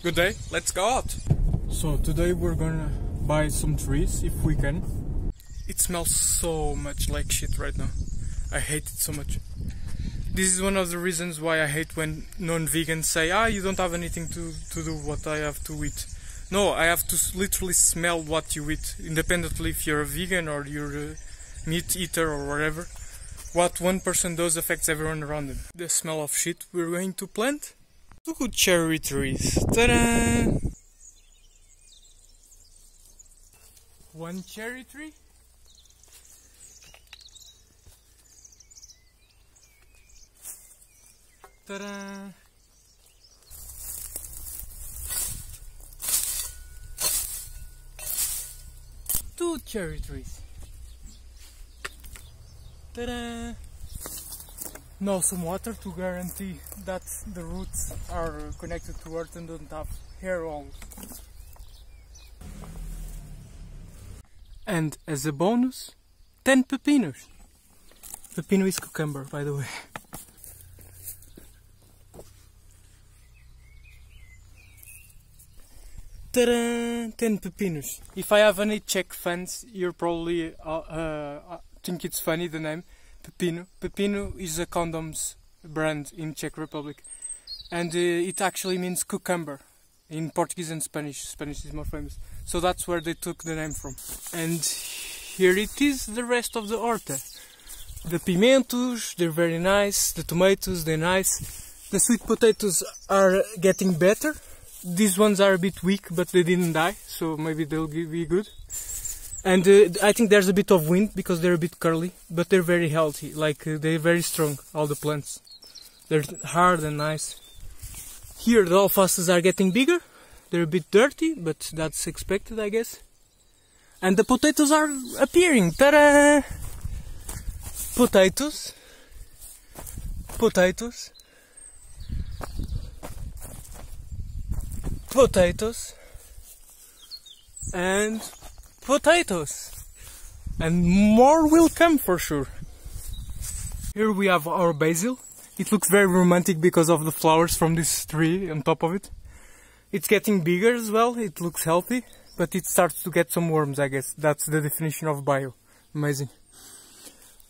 Good day, let's go out. So today we're gonna buy some trees if we can. It smells so much like shit right now. I hate it so much. This is one of the reasons why I hate when non-vegans say, you don't have anything to do what I have to eat. No, I have to literally smell what you eat, independently if you're a vegan or you're a meat eater or whatever. What one person does affects everyone around them. The smell of shit we're going to plant. 2 cherry trees. Ta-da! 1 cherry tree. Ta-da! 2 cherry trees. Ta-da! Now some water to guarantee that the roots are connected to earth and don't have hair all. And as a bonus, 10 pepinos. Pepino is cucumber, by the way. Ta-da! 10 pepinos. If I have any Czech fans, you're probably think it's funny, the name Pepino. Pepino is a condoms brand in Czech Republic, and it actually means cucumber in Portuguese and Spanish. Spanish is more famous, so that's where they took the name from. And here it is, the rest of the horta. The pimentos, they're very nice. The tomatoes, they're nice. The sweet potatoes are getting better. These ones are a bit weak, but they didn't die, so maybe they'll be good. And I think there's a bit of wind because they're a bit curly, but they're very healthy. Like they're very strong, all the plants. They're hard and nice. Here the alfalfas are getting bigger. They're a bit dirty, but that's expected, I guess. And the potatoes are appearing. Ta-da! Potatoes. Potatoes. Potatoes. And potatoes, and more will come for sure. Here we have our basil. It looks very romantic because of the flowers from this tree on top of it. It's getting bigger as well. It looks healthy, but it starts to get some worms, I guess. That's the definition of bio. Amazing.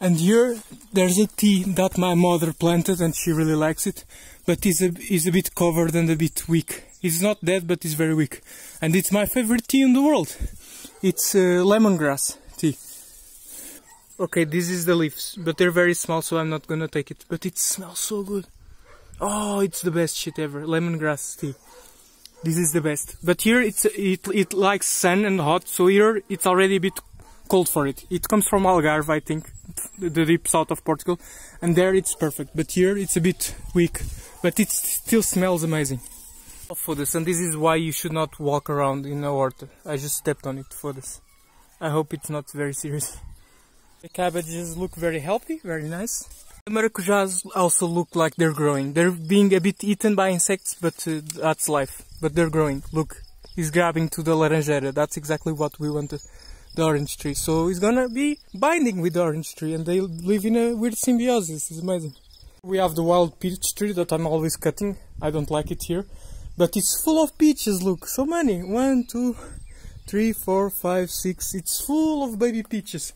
And here there's a tea that my mother planted and she really likes it, but is a bit covered and a bit weak. It's not dead, but it's very weak, and it's my favorite tea in the world. It's lemongrass tea. Okay, this is the leaves, but they're very small, so I'm not gonna take it. But it smells so good. Oh, it's the best shit ever. Lemongrass tea. This is the best. But here it likes sun and hot, so here it's already a bit cold for it. It comes from Algarve, I think, the deep south of Portugal, and there it's perfect. But here it's a bit weak, but it still smells amazing. For this, and this is why you should not walk around in a horta. I just stepped on it for this. I hope it's not very serious. The cabbages look very healthy, very nice. The maracujas also look like they're growing. They're being a bit eaten by insects, but that's life. But they're growing. Look, he's grabbing to the laranjeira. That's exactly what we wanted, the orange tree. So he's gonna be binding with the orange tree, and they live in a weird symbiosis. It's amazing. We have the wild peach tree that I'm always cutting. I don't like it here. But it's full of peaches, look, so many. 1, 2, 3, 4, 5, 6. It's full of baby peaches.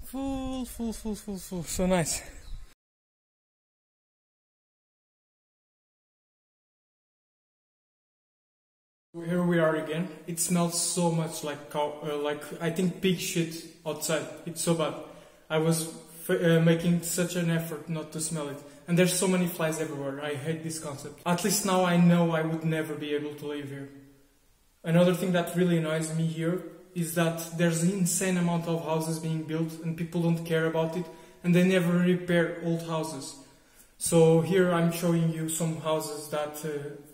Full. So nice. Here we are again. It smells so much like cow, like I think pig shit outside. It's so bad. I was making such an effort not to smell it. And there's so many flies everywhere. I hate this concept. At least now I know I would never be able to live here. Another thing that really annoys me here is that there's an insane amount of houses being built and people don't care about it, and they never repair old houses. So here I'm showing you some houses that,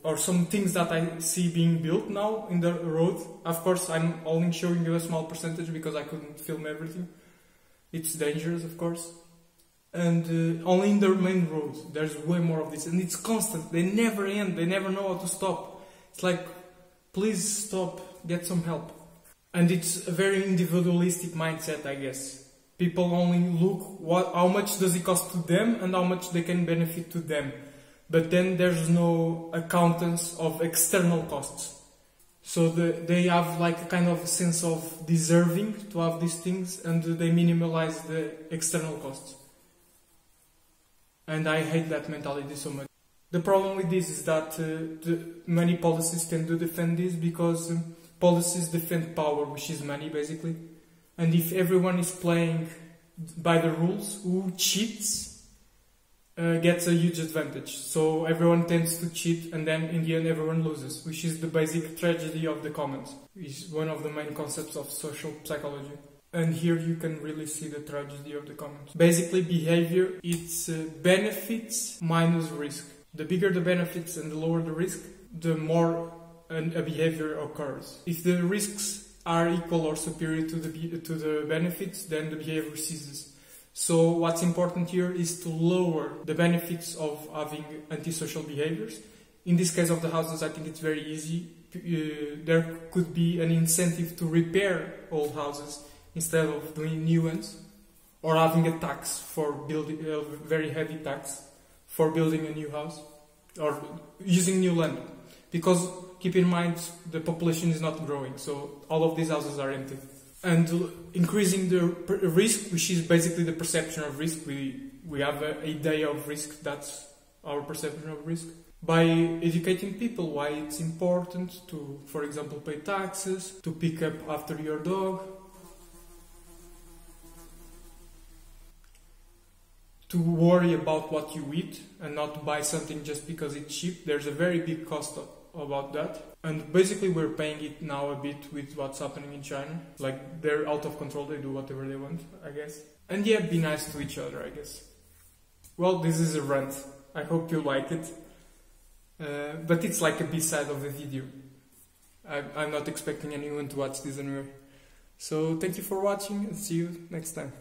or some things that I see being built now in the road. Of course I'm only showing you a small percentage because I couldn't film everything. It's dangerous, of course. And only in the main roads there's way more of this, and it's constant. They never end. They never know how to stop. It's like, please stop, get some help. And it's a very individualistic mindset, I guess. People only look how much does it cost to them and how much they can benefit to them. but then there's no accountants of external costs. So they have like a kind of sense of deserving to have these things, and they minimize the external costs. And I hate that mentality so much. The problem with this is that many policies tend to defend this because policies defend power, which is money basically. And if everyone is playing by the rules, who cheats gets a huge advantage. So everyone tends to cheat, and then in the end everyone loses, which is the basic tragedy of the commons. It's one of the main concepts of social psychology. And here you can really see the tragedy of the commons. Basically, behavior, it's benefits minus risk. The bigger the benefits and the lower the risk, the more a behavior occurs. If the risks are equal or superior to the benefits, then the behavior ceases. So what's important here is to lower the benefits of having antisocial behaviors. In this case of the houses, I think it's very easy. There could be an incentive to repair old houses instead of doing new ones, or having a tax for building, a very heavy tax for building a new house, or using new land. Because keep in mind, the population is not growing, so all of these houses are empty. And increasing the risk, which is basically the perception of risk. We have an idea of risk, that's our perception of risk. By educating people why it's important to, for example, pay taxes, to pick up after your dog, to worry about what you eat and not buy something just because it's cheap. There's a very big cost about that. And basically we're paying it now a bit with what's happening in China. Like, they're out of control, they do whatever they want, I guess. And yeah, be nice to each other, I guess. Well, this is a rant. I hope you like it. But it's like a B-side of the video. I'm not expecting anyone to watch this anyway. So thank you for watching, and see you next time.